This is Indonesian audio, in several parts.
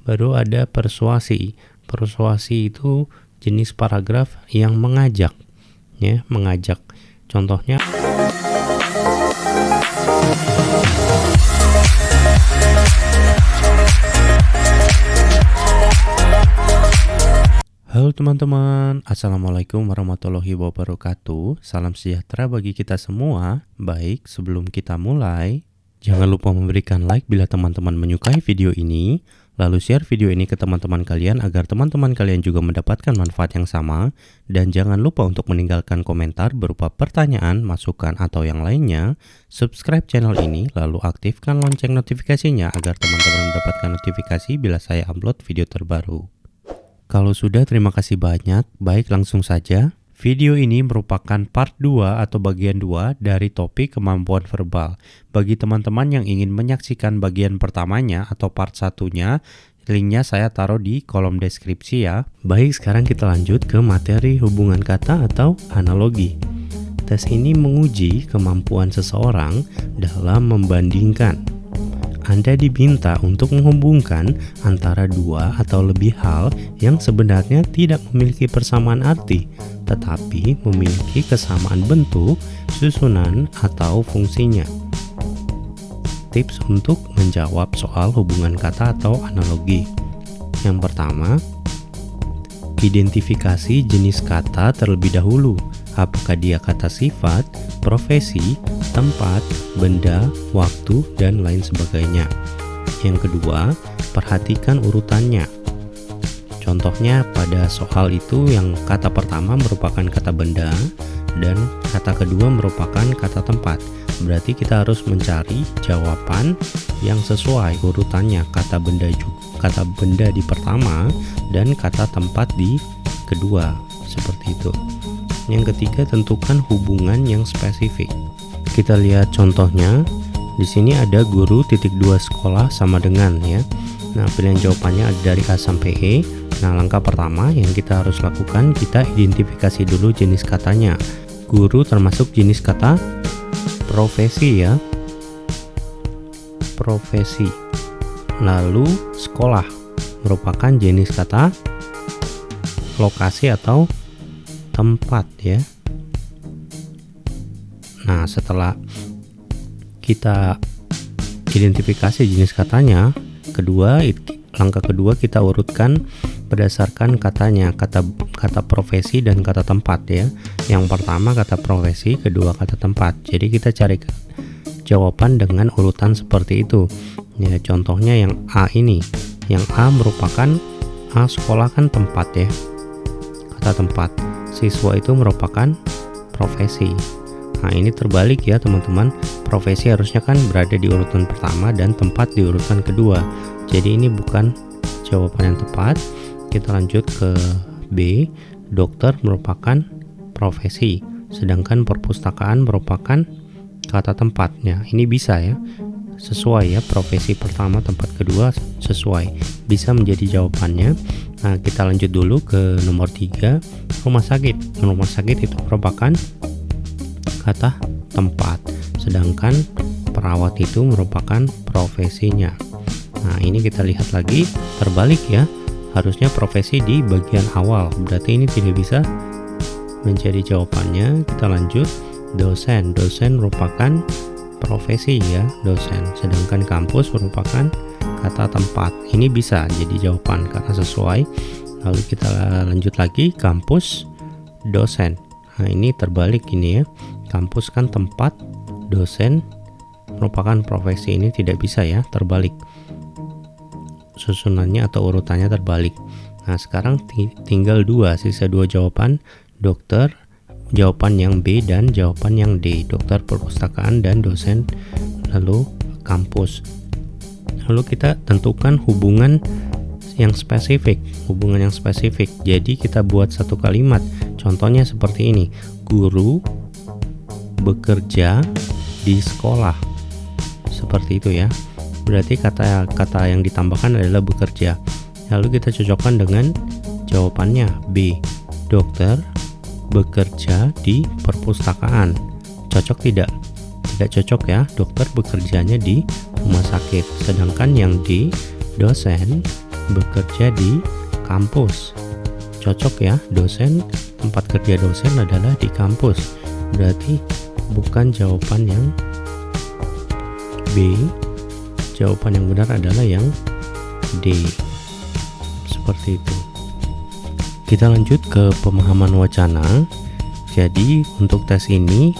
Baru ada persuasi. Persuasi itu jenis paragraf yang mengajak, ya, mengajak. Contohnya, halo teman-teman, Assalamualaikum warahmatullahi wabarakatuh. Salam sejahtera bagi kita semua. Baik, sebelum kita mulai, jangan lupa memberikan like bila teman-teman menyukai video ini, lalu share video ini ke teman-teman kalian agar teman-teman kalian juga mendapatkan manfaat yang sama. Dan jangan lupa untuk meninggalkan komentar berupa pertanyaan, masukan, atau yang lainnya. Subscribe channel ini, lalu aktifkan lonceng notifikasinya agar teman-teman mendapatkan notifikasi bila saya upload video terbaru. Kalau sudah, terima kasih banyak. Baik, langsung saja. Video ini merupakan part 2 atau bagian 2 dari topik kemampuan verbal. Bagi teman-teman yang ingin menyaksikan bagian pertamanya atau part 1-nya, linknya saya taruh di kolom deskripsi ya. Baik, sekarang kita lanjut ke materi hubungan kata atau analogi. Tes ini menguji kemampuan seseorang dalam membandingkan. Anda diminta untuk menghubungkan antara dua atau lebih hal yang sebenarnya tidak memiliki persamaan arti, tetapi memiliki kesamaan bentuk, susunan, atau fungsinya. Tips untuk menjawab soal hubungan kata atau analogi. Yang pertama, identifikasi jenis kata terlebih dahulu. Apakah dia kata sifat, profesi, tempat, benda, waktu, dan lain sebagainya. Yang kedua, perhatikan urutannya. Contohnya pada soal itu yang kata pertama merupakan kata benda dan kata kedua merupakan kata tempat. Berarti kita harus mencari jawaban yang sesuai urutannya. Kata benda di pertama dan kata tempat di kedua. Seperti itu. Yang ketiga, tentukan hubungan yang spesifik. Kita lihat contohnya. Di sini ada guru titik 2 sekolah sama dengan ya. Nah, pilihan jawabannya ada dari A sampai E. Nah, langkah pertama yang kita harus lakukan, kita identifikasi dulu jenis katanya. Guru termasuk jenis kata profesi ya. Profesi. Lalu sekolah merupakan jenis kata lokasi atau tempat ya. Nah, setelah kita identifikasi jenis katanya, langkah kedua kita urutkan berdasarkan katanya, kata profesi dan kata tempat ya. Yang pertama kata profesi, kedua kata tempat. Jadi kita cari jawaban dengan urutan seperti itu. Ya, contohnya yang A ini. Yang A merupakan A sekolah kan tempat ya. Kata tempat. Siswa itu merupakan profesi. Nah, ini terbalik ya teman-teman. Profesi harusnya kan berada di urutan pertama dan tempat di urutan kedua. Jadi ini bukan jawaban yang tepat. Kita lanjut ke B. Dokter merupakan profesi, sedangkan perpustakaan merupakan kata tempatnya. Ini bisa ya, sesuai ya, profesi pertama, tempat kedua sesuai, bisa menjadi jawabannya. Nah, kita lanjut dulu ke nomor 3, rumah sakit. Rumah sakit itu merupakan kata tempat, sedangkan perawat itu merupakan profesinya. Nah, ini kita lihat lagi, terbalik ya. Harusnya profesi di bagian awal, berarti ini tidak bisa menjadi jawabannya. Kita lanjut, dosen. Dosen merupakan profesi ya, dosen, sedangkan kampus merupakan kata tempat. Ini bisa jadi jawaban karena sesuai. Lalu kita lanjut lagi, kampus, dosen. Nah, ini terbalik ini ya. Kampus kan tempat, dosen merupakan profesi. Ini tidak bisa ya, terbalik. Susunannya atau urutannya terbalik. Nah, sekarang tinggal sisa dua jawaban, dokter, jawaban yang B dan jawaban yang D, dokter perpustakaan dan dosen, lalu kampus. Lalu kita tentukan hubungan yang spesifik. Jadi kita buat satu kalimat. Contohnya seperti ini. Guru bekerja di sekolah. Seperti itu ya. Berarti kata yang ditambahkan adalah bekerja. Lalu kita cocokkan dengan jawabannya B. Dokter bekerja di perpustakaan. Cocok tidak? Tidak cocok ya. Dokter bekerjanya di rumah sakit. Sedangkan yang D, dosen bekerja di kampus. Cocok ya, tempat kerja dosen adalah di kampus. Berarti bukan jawaban yang B. Jawaban yang benar adalah yang D. Seperti itu. Kita lanjut ke pemahaman wacana. Jadi untuk tes ini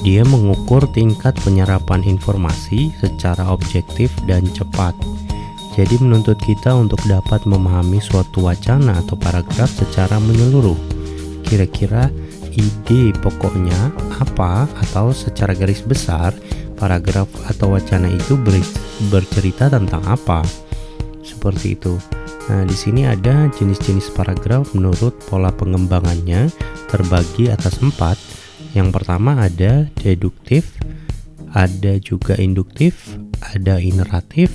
dia mengukur tingkat penyerapan informasi secara objektif dan cepat. Jadi menuntut kita untuk dapat memahami suatu wacana atau paragraf secara menyeluruh. Kira-kira ide pokoknya apa, atau secara garis besar paragraf atau wacana itu bercerita tentang apa. Seperti itu. Nah, di sini ada jenis-jenis paragraf menurut pola pengembangannya terbagi atas 4. Yang pertama ada deduktif, ada juga induktif, ada ineratif,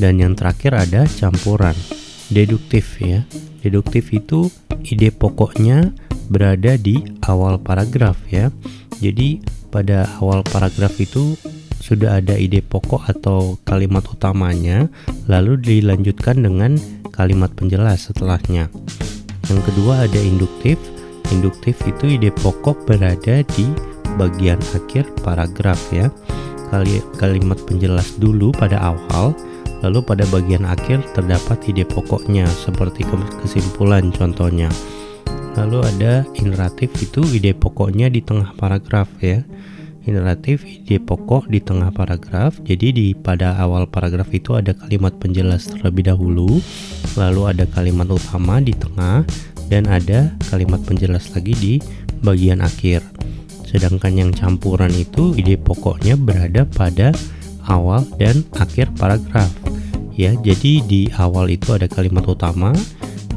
dan yang terakhir ada campuran. Deduktif ya. Deduktif itu ide pokoknya berada di awal paragraf ya. Jadi pada awal paragraf itu sudah ada ide pokok atau kalimat utamanya, lalu dilanjutkan dengan kalimat penjelas setelahnya. Yang kedua ada induktif. Induktif itu ide pokok berada di bagian akhir paragraf ya. Kalimat penjelas dulu pada awal, lalu pada bagian akhir terdapat ide pokoknya seperti kesimpulan contohnya. Lalu ada ineratif, itu ide pokoknya di tengah paragraf ya. Ineratif ide pokok di tengah paragraf. Jadi pada awal paragraf itu ada kalimat penjelas terlebih dahulu, lalu ada kalimat utama di tengah, dan ada kalimat penjelas lagi di bagian akhir. Sedangkan yang campuran itu ide pokoknya berada pada awal dan akhir paragraf. Ya, jadi di awal itu ada kalimat utama,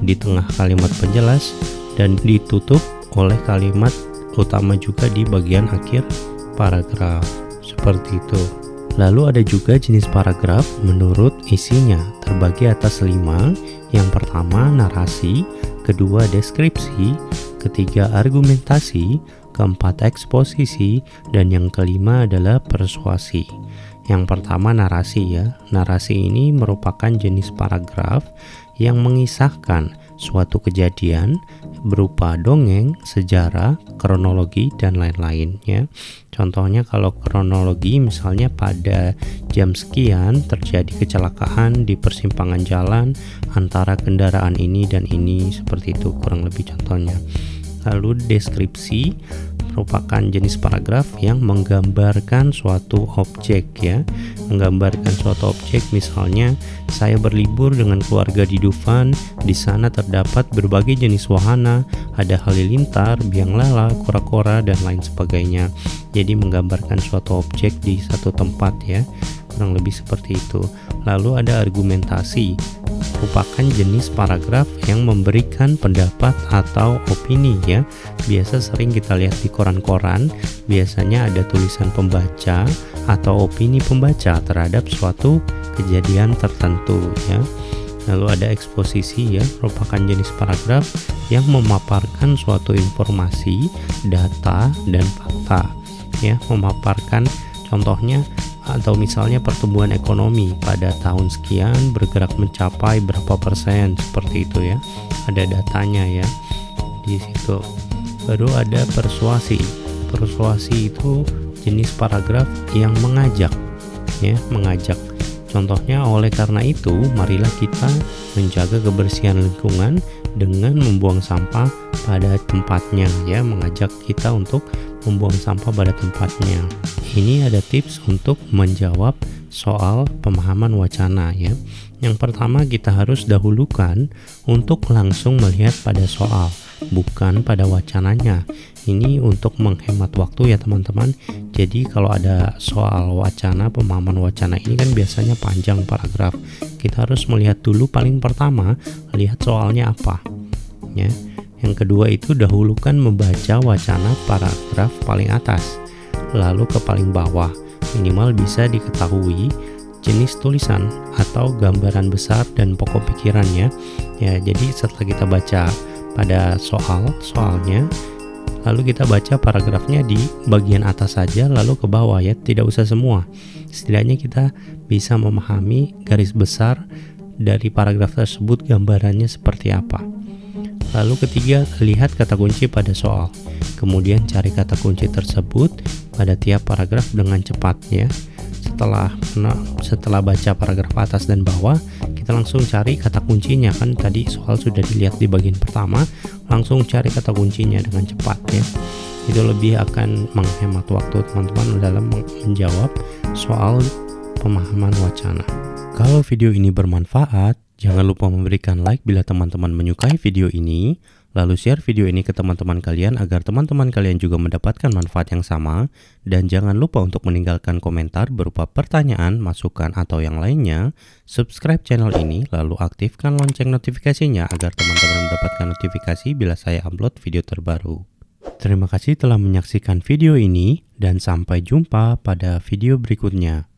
di tengah kalimat penjelas, dan ditutup oleh kalimat utama juga di bagian akhir paragraf. Seperti itu. Lalu ada juga jenis paragraf menurut isinya, terbagi atas 5. Yang pertama narasi, kedua deskripsi, ketiga argumentasi, keempat eksposisi, dan yang kelima adalah persuasi. Yang pertama narasi ya. Narasi ini merupakan jenis paragraf yang mengisahkan suatu kejadian berupa dongeng, sejarah, kronologi, dan lain-lain ya. Contohnya kalau kronologi misalnya pada jam sekian terjadi kecelakaan di persimpangan jalan antara kendaraan ini dan ini, seperti itu kurang lebih contohnya. Lalu deskripsi merupakan jenis paragraf yang menggambarkan suatu objek ya. Menggambarkan suatu objek, misalnya saya berlibur dengan keluarga di Dufan. Di sana terdapat berbagai jenis wahana, ada halilintar, biang lala, kora-kora, dan lain sebagainya. Jadi menggambarkan suatu objek di satu tempat ya. Kurang lebih seperti itu. Lalu ada argumentasi, merupakan jenis paragraf yang memberikan pendapat atau opini ya. Biasa sering kita lihat di koran-koran, biasanya ada tulisan pembaca atau opini pembaca terhadap suatu kejadian tertentu ya. Lalu ada eksposisi ya, merupakan jenis paragraf yang memaparkan suatu informasi, data, dan fakta ya. Memaparkan contohnya atau misalnya pertumbuhan ekonomi pada tahun sekian bergerak mencapai berapa persen, seperti itu ya. Ada datanya ya di situ. Baru ada persuasi. Persuasi itu jenis paragraf yang mengajak ya, mengajak. Contohnya, oleh karena itu marilah kita menjaga kebersihan lingkungan dengan membuang sampah pada tempatnya ya, mengajak kita untuk membuang sampah pada tempatnya. Ini ada tips untuk menjawab soal pemahaman wacana ya. Yang pertama, kita harus dahulukan untuk langsung melihat pada soal, bukan pada wacananya. Ini untuk menghemat waktu ya teman-teman. Jadi kalau ada soal wacana, pemahaman wacana ini kan biasanya panjang paragraf. Kita harus melihat dulu paling pertama, lihat soalnya apa ya. Yang kedua itu dahulukan membaca wacana paragraf paling atas, lalu ke paling bawah. Minimal bisa diketahui jenis tulisan atau gambaran besar dan pokok pikirannya ya. Jadi setelah kita baca pada soalnya, lalu kita baca paragrafnya di bagian atas saja, lalu ke bawah ya, tidak usah semua. Setidaknya kita bisa memahami garis besar dari paragraf tersebut gambarannya seperti apa. Lalu ketiga, lihat kata kunci pada soal. Kemudian cari kata kunci tersebut pada tiap paragraf dengan cepat ya. Setelah baca paragraf atas dan bawah, kita langsung cari kata kuncinya. Kan tadi soal sudah dilihat di bagian pertama, langsung cari kata kuncinya dengan cepat ya. Itu lebih akan menghemat waktu teman-teman dalam menjawab soal pemahaman wacana. Kalau video ini bermanfaat, jangan lupa memberikan like bila teman-teman menyukai video ini, lalu share video ini ke teman-teman kalian agar teman-teman kalian juga mendapatkan manfaat yang sama, dan jangan lupa untuk meninggalkan komentar berupa pertanyaan, masukan, atau yang lainnya. Subscribe channel ini, lalu aktifkan lonceng notifikasinya agar teman-teman mendapatkan notifikasi bila saya upload video terbaru. Terima kasih telah menyaksikan video ini, dan sampai jumpa pada video berikutnya.